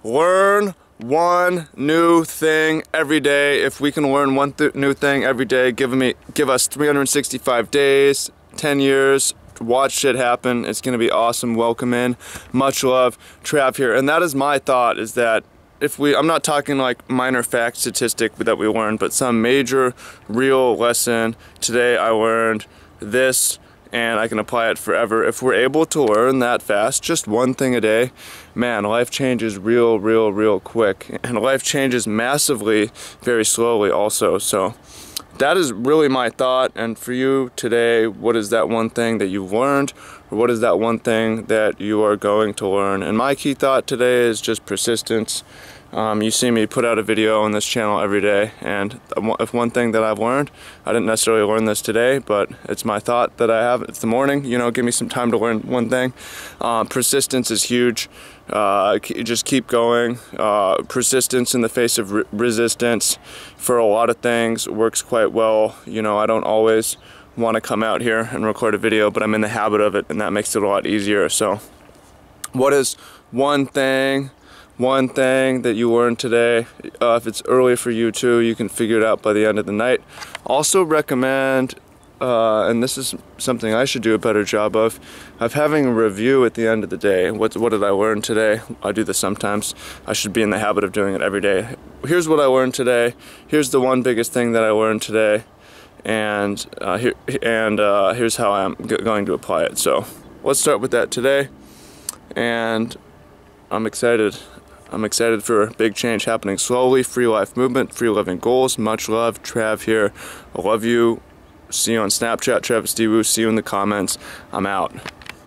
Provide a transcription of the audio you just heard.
learn one new thing every day. If we can learn one new thing every day, give us 365 days, 10 years, watch shit happen. It's gonna be awesome. Welcome in. Much love, Trav here. And that is my thought, is that I'm not talking like minor fact statistic that we learned, but some major real lesson. Today I learned this and I can apply it forever. If we're able to learn that fast, just one thing a day, man, life changes real quick. And life changes massively, very slowly also. So that is really my thought. And for you today, what is that one thing that you've learned? Or what is that one thing that you are going to learn? And my key thought today is just persistence. You see me put out a video on this channel every day, and if one thing that I've learned, I didn't necessarily learn this today, but it's my thought that I have. It's the morning, you know, give me some time to learn one thing. Persistence is huge. Just keep going. Persistence in the face of resistance for a lot of things works quite well. You know, I don't always want to come out here and record a video, but I'm in the habit of it, and that makes it a lot easier. So what is one thing that you learned today? If it's early for you too, you can figure it out by the end of the night. Also recommend, and this is something I should do a better job of having a review at the end of the day. What did I learn today? I do this sometimes. I should be in the habit of doing it every day. Here's what I learned today. Here's the one biggest thing that I learned today, and here's how I'm going to apply it. So let's start with that today, and I'm excited. I'm excited for big change happening slowly. Free life movement, free living goals. Much love, Trav here. I love you. See you on Snapchat, Travis D. Woo. See you in the comments. I'm out.